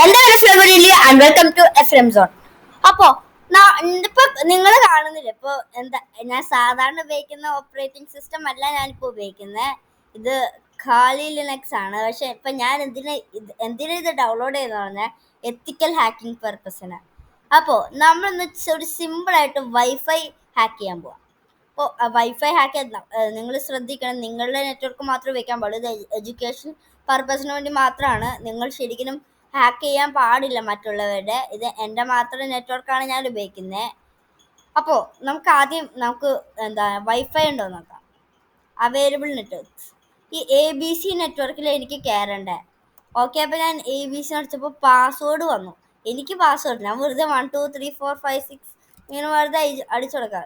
എന്റെ പേര് ഫ്ലവറിലി and welcome to FM zone. അപ്പോ ഇപ്പൊ നിങ്ങൾ കാണുന്നില്ല, ഇപ്പൊ എന്താ ഞാൻ സാധാരണ ഉപയോഗിക്കുന്ന ഓപ്പറേറ്റിംഗ് സിസ്റ്റം അല്ല ഞാനിപ്പോ ഉപയോഗിക്കുന്നത്. ഇത് ഖാലി ലിനക്സ് ആണ്. പക്ഷെ ഇപ്പൊ ഞാൻ എന്തിനാ ഇത് ഡൗൺലോഡ് ചെയ്തെന്ന് പറഞ്ഞാൽ എത്തിക്കൽ ഹാക്കിംഗ് പർപ്പസിന്. അപ്പോൾ നമ്മൾ ഒരു സിമ്പിൾ ആയിട്ട് വൈഫൈ ഹാക്ക് ചെയ്യാൻ പോവാം. അപ്പോൾ വൈഫൈ ഹാക്ക് നിങ്ങൾ ശ്രദ്ധിക്കണം, നിങ്ങളുടെ നെറ്റ്വർക്ക് മാത്രമേ ഉപയോഗിക്കാൻ പാടുള്ളൂ. ഇത് എഡ്യൂക്കേഷൻ പർപ്പസിന് വേണ്ടി മാത്രമാണ്. നിങ്ങൾ ശരിക്കും ഹാക്ക് ചെയ്യാൻ പാടില്ല മറ്റുള്ളവരുടെ. ഇത് എൻ്റെ മാത്രം നെറ്റ്വർക്കാണ് ഞാൻ ഉപയോഗിക്കുന്നത്. അപ്പോൾ നമുക്ക് എന്താ വൈഫൈ ഉണ്ടോ നോക്കാം. അവൈലബിൾ നെറ്റ്വർക്ക്സ്, ഈ ABC നെറ്റ്വർക്കിൽ എനിക്ക് കയറണ്ടേ. ഓക്കെ, അപ്പോൾ ഞാൻ ABC അടിച്ചപ്പോൾ പാസ്വേഡ് വന്നു. എനിക്ക് പാസ്വേഡ് ഞാൻ വെറുതെ 1 2 3 4 5 6 ഇങ്ങനെ വെറുതെ അടിച്ചു കൊടുക്കാം.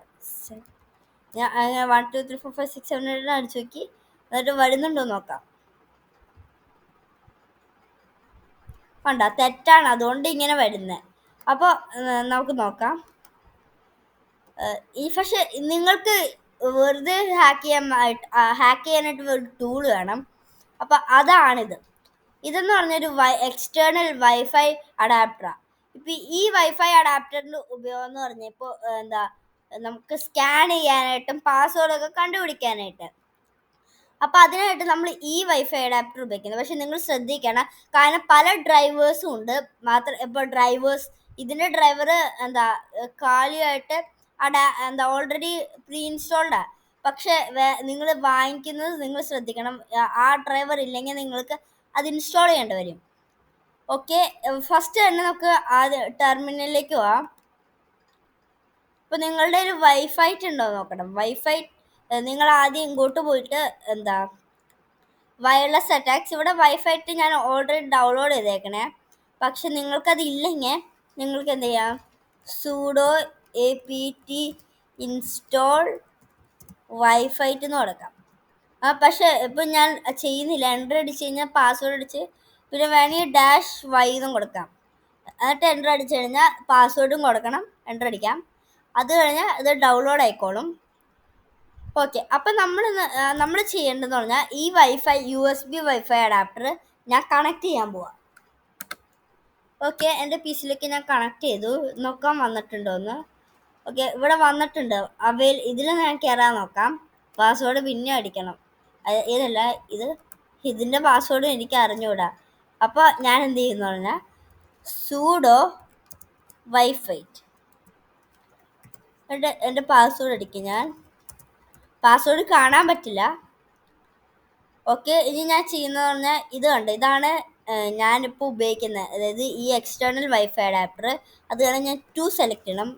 ഞാൻ 1 2 3 4 5 6 7 8 അടിച്ചു നോക്കി, എന്നിട്ട് വരുന്നുണ്ടോ നോക്കാം. കണ്ട, തെറ്റാണ്, അതുകൊണ്ട് ഇങ്ങനെ വരുന്നത്. അപ്പോൾ നമുക്ക് നോക്കാം. പക്ഷെ നിങ്ങൾക്ക് വെറുതെ ഹാക്ക് ചെയ്യാനായിട്ട് ഒരു ടൂൾ വേണം. അപ്പോൾ അതാണിത്. ഇതെന്ന് പറഞ്ഞൊരു എക്സ്റ്റേണൽ വൈഫൈ അഡാപ്റ്ററാണ്. ഇപ്പം ഈ വൈഫൈ അഡാപ്റ്ററിൻ്റെ ഉപയോഗം എന്ന് പറഞ്ഞാൽ ഇപ്പോൾ നമുക്ക് സ്കാൻ ചെയ്യാനായിട്ടും പാസ്വേഡൊക്കെ കണ്ടുപിടിക്കാനായിട്ട്. അപ്പോൾ അതിനായിട്ട് നമ്മൾ ഈ വൈഫൈ അഡാപ്റ്റർ ഉപയോഗിക്കുന്നത്. പക്ഷെ നിങ്ങൾ ശ്രദ്ധിക്കണം, കാരണം പല ഡ്രൈവേഴ്സും ഉണ്ട്. ഇപ്പോൾ ഇതിൻ്റെ ഡ്രൈവർ കാലിയായിട്ട് ഓൾറെഡി പ്രീ ഇൻസ്റ്റാൾഡാണ്. പക്ഷെ നിങ്ങൾ വാങ്ങിക്കുന്നത് നിങ്ങൾ ശ്രദ്ധിക്കണം, ആ ഡ്രൈവർ ഇല്ലെങ്കിൽ നിങ്ങൾക്ക് അത് ഇൻസ്റ്റാൾ ചെയ്യേണ്ടി വരും. ഓക്കെ, ഫസ്റ്റ് തന്നെ നമുക്ക് ടെർമിനലിലേക്ക് പോവാം. ഇപ്പോൾ നിങ്ങളുടെ ഒരു വൈഫൈ ഉണ്ടോ നോക്കണം. നിങ്ങൾ ആദ്യം ഇങ്ങോട്ട് പോയിട്ട് വയർലെസ് അറ്റാക്സ്, ഇവിടെ വൈഫൈ ഞാൻ ഓൾറെഡി ഡൗൺലോഡ് ചെയ്തേക്കണേ. പക്ഷെ നിങ്ങൾക്കത് ഇല്ലെങ്കിൽ നിങ്ങൾക്ക് എന്ത് ചെയ്യാം, sudo apt install വൈഫൈ എന്ന് കൊടുക്കാം. പക്ഷെ ഇപ്പം ഞാൻ ചെയ്യുന്നില്ല. എൻ്റർ അടിച്ച് കഴിഞ്ഞാൽ പാസ്വേഡ് അടിച്ച് പിന്നെ വേണമെങ്കിൽ -y എന്നും കൊടുക്കാം. എന്നിട്ട് എൻ്റർ അടിച്ച് കഴിഞ്ഞാൽ പാസ്വേഡും കൊടുക്കണം, എൻ്റർ അടിക്കാം. അത് കഴിഞ്ഞാൽ ഇത് ഡൗൺലോഡ് ആയിക്കോളും. ഓക്കെ, അപ്പം നമ്മൾ ചെയ്യേണ്ടതെന്ന് പറഞ്ഞാൽ ഈ USB വൈഫൈ അഡാപ്റ്റർ ഞാൻ കണക്ട് ചെയ്യാൻ പോവാം. ഓക്കെ, എൻ്റെ PC-യിലേക്ക് ഞാൻ കണക്ട് ചെയ്തു. നോക്കാൻ വന്നിട്ടുണ്ടോയെന്ന്. ഓക്കെ, ഇവിടെ വന്നിട്ടുണ്ട്. ഇതിൽ ഞാൻ കയറാൻ നോക്കാം. പാസ്വേഡ് പിന്നെ അടിക്കണം. ഇതല്ല, ഇതിൻ്റെ പാസ്വേഡ് എനിക്ക് അറിഞ്ഞുകൂടാ. അപ്പോൾ ഞാൻ എന്ത് ചെയ്യുന്നു പറഞ്ഞാൽ sudo വൈഫൈ എൻ്റെ പാസ്വേഡ് അടിക്കും. ഞാൻ പാസ്വേഡ് കാണാൻ പറ്റില്ല. ഓക്കെ, ഇനി ഞാൻ ചെയ്യുന്നത് പറഞ്ഞാൽ ഇതാണ് ഞാനിപ്പോൾ ഉപയോഗിക്കുന്നത്. അതായത് ഈ എക്സ്റ്റേണൽ വൈഫൈ അഡാപ്റ്റർ. അത് കഴിഞ്ഞ് ഞാൻ 2 സെലക്ട് ചെയ്യണം.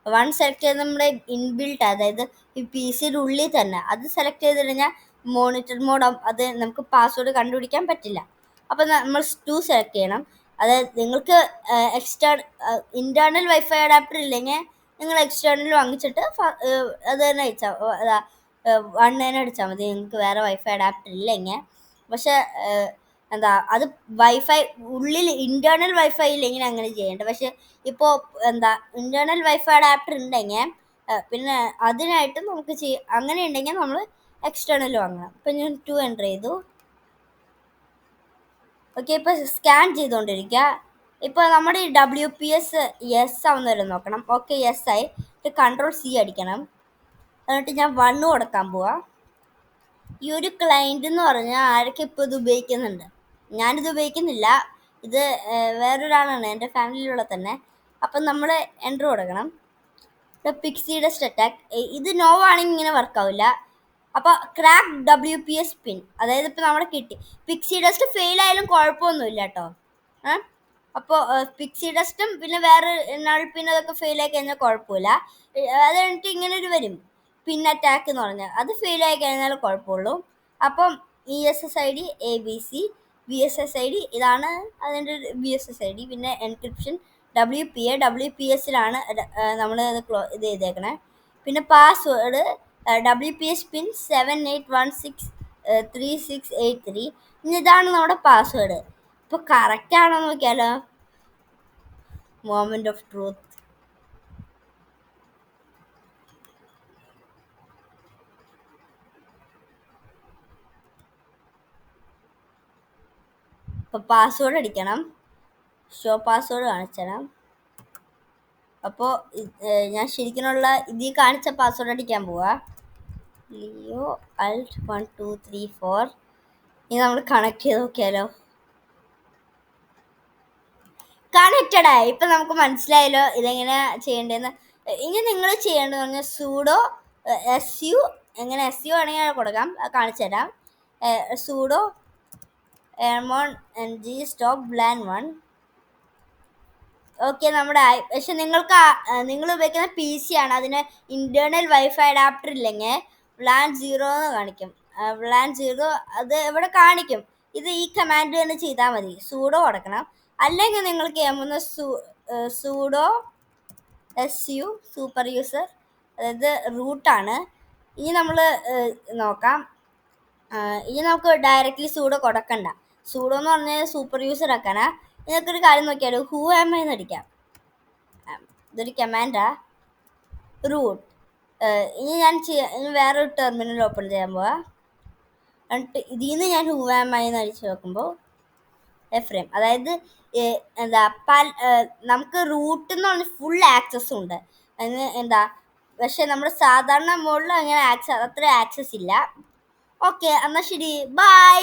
1 സെലക്ട് ചെയ്ത് നമ്മുടെ ഇൻബിൽട്ട്, അതായത് ഈ PC-യുടെ ഉള്ളിൽ തന്നെ അത് സെലക്ട് ചെയ്ത് കഴിഞ്ഞാൽ മോണിറ്റർ മോഡ്, അത് നമുക്ക് പാസ്വേഡ് കണ്ടുപിടിക്കാൻ പറ്റില്ല. അപ്പോൾ നമ്മൾ 2 സെലക്ട് ചെയ്യണം. അതായത് നിങ്ങൾക്ക് ഇൻറ്റേർണൽ വൈഫൈ അഡാപ്റ്റർ ഇല്ലെങ്കിൽ നിങ്ങൾ എക്സ്റ്റേണൽ വാങ്ങിച്ചിട്ട് അത് തന്നെ അടിച്ചാൽ 1 തന്നെ അടിച്ചാൽ മതി, നിങ്ങൾക്ക് വേറെ വൈഫൈ അഡാപ്റ്റർ ഇല്ലെങ്കിൽ. പക്ഷെ അത് ഉള്ളിൽ ഇൻറ്റേർണൽ വൈഫൈ ഇല്ലെങ്കിൽ അങ്ങനെ ചെയ്യേണ്ട. പക്ഷെ ഇപ്പോൾ ഇൻറ്റേർണൽ വൈഫൈ അഡാപ്റ്റർ ഉണ്ടെങ്കിൽ പിന്നെ അതിനായിട്ട് നമുക്ക് അങ്ങനെ ഉണ്ടെങ്കിൽ നമ്മൾ എക്സ്റ്റേണൽ വാങ്ങണം. ഇപ്പം ഞാൻ 2 എൻ്റർ ചെയ്തു. ഓക്കെ, ഇപ്പോൾ സ്കാൻ ചെയ്തുകൊണ്ടിരിക്കുക. ഇപ്പോൾ നമ്മുടെ ഈ WPS യെസ് ആവുന്നവരെ നോക്കണം. ഓക്കെ, യെസ് ആയി. Ctrl+C അടിക്കണം. എന്നിട്ട് ഞാൻ 1 കൊടുക്കാൻ പോവാം. ഈ ഒരു ക്ലയൻറ്റ് എന്ന് പറഞ്ഞാൽ ആരൊക്കെ ഇപ്പോൾ ഇത് ഉപയോഗിക്കുന്നുണ്ട്. ഞാനിത് ഉപയോഗിക്കുന്നില്ല, ഇത് വേറൊരാളാണ്, എൻ്റെ ഫാമിലിയിലുള്ള തന്നെ. അപ്പം നമ്മൾ എൻ്റർ കൊടുക്കണം. പിക്സി ഡസ്റ്റ് അറ്റാക്ക്, ഇത് നോ ആണെങ്കിൽ ഇങ്ങനെ വർക്കാവില്ല. അപ്പോൾ ക്രാക്ക് WPS പിൻ, അതായത് ഇപ്പോൾ നമ്മുടെ കിട്ടി. പിക്സി ഡസ്റ്റ് ഫെയിൽ ആയാലും കുഴപ്പമൊന്നുമില്ല കേട്ടോ. അപ്പോൾ പിക്സി ഡസ്റ്റും പിന്നെ വേറെ നൾ പിൻ അതൊക്കെ ഫെയിൽ ആയി കഴിഞ്ഞാൽ കുഴപ്പമില്ല. അത് കഴിഞ്ഞിട്ട് ഇങ്ങനെ വരും പിൻ അറ്റാക്ക് എന്ന് പറഞ്ഞാൽ, അത് ഫെയിൽ ആയി കഴിഞ്ഞാൽ കുഴപ്പമുള്ളൂ. അപ്പം ESSID ABC, VSSID ഇതാണ് അതിൻ്റെ VSSID. പിന്നെ എൻക്രിപ്ഷൻ WPS-ലാണ് നമ്മൾ ഇത് ചെയ്തേക്കണേ. പിന്നെ പാസ്വേഡ് WPS പിൻ 78163683. ഇതാണ് നമ്മുടെ പാസ്വേഡ്. ഇപ്പോൾ കറക്റ്റ് ആണോ നോക്കിയാലോ. Moment of truth. ഇപ്പോൾ പാസ്വേഡ് അടിക്കണം. ഷോ പാസ്വേഡ് കാണിച്ചു തരാം. അപ്പോൾ ഞാൻ ശരിക്കുള്ള ഇതിൽ കാണിച്ച പാസ്വേഡ് അടിക്കാൻ പോവാ. Leo alt 1 2 3 4. ഇനി നമ്മൾ കണക്ട് ചെയ്ത് നോക്കിയാലോ. കണക്റ്റഡ് ആയി. ഇപ്പം നമുക്ക് മനസ്സിലായല്ലോ ഇതെങ്ങനെ ചെയ്യേണ്ടതെന്ന്. ഇനി നിങ്ങൾ ചെയ്യേണ്ടതെന്ന് പറഞ്ഞാൽ സൂഡോ SU, എങ്ങനെ SU ആണെങ്കിൽ കൊടുക്കാം, കാണിച്ചു തരാം. Pseudo എമോൺ ng stop ബ്ലാൻ 1. ഓക്കെ, നമ്മുടെ ആയി. പക്ഷെ നിങ്ങൾക്ക് നിങ്ങൾ ഉപയോഗിക്കുന്ന PC ആണ്, അതിന് ഇന്റേണൽ വൈഫൈ അഡാപ്റ്റർ ഇല്ലെങ്കിൽ ബ്ലാൻ 0 എന്ന് കാണിക്കും. ബ്ലാൻ 0 അത് ഇവിടെ കാണിക്കും. ഇത് ഈ കമാൻഡ് തന്നെ ചെയ്താൽ മതി. സൂഡോ കൊടുക്കണം. അല്ലെങ്കിൽ നിങ്ങൾക്ക് ചെയ്യാവുന്ന സൂഡോ SU സൂപ്പർ യൂസർ, അതായത് റൂട്ടാണ്. ഇനി നമ്മൾ നോക്കാം. ഇനി നമുക്ക് ഡയറക്റ്റ്ലി സൂഡോ കൊടുക്കണ്ട. സൂഡോ എന്ന് പറഞ്ഞാൽ സൂപ്പർ യൂസർ ആക്കാനാ. നിങ്ങൾക്കൊരു കാര്യം നോക്കിയാലോ, ഹൂ ആം ഐ എന്ന് അടിക്കാം. ഇതൊരു കമാൻഡാ, റൂട്ട്. ഇനി ഞാൻ ഇനി വേറൊരു ടെർമിനൽ ഓപ്പൺ ചെയ്യാൻ പോവാ. എന്നിട്ട് ഇതിൽ നിന്ന് ഞാൻ ഹൂ ആം ഐ എന്ന് അടിച്ച് നോക്കുമ്പോൾ എഫ്രേം, അതായത് എന്താ നമുക്ക് റൂട്ട് എന്ന് പറഞ്ഞാൽ ഫുൾ ആക്സസ് ഉണ്ട്. അതിന് എന്താ, പക്ഷെ നമ്മുടെ സാധാരണ മോഡിൽ അങ്ങനെ അത്ര ആക്സസ് ഇല്ല. ഓക്കെ, എന്നാൽ ശരി, ബൈ.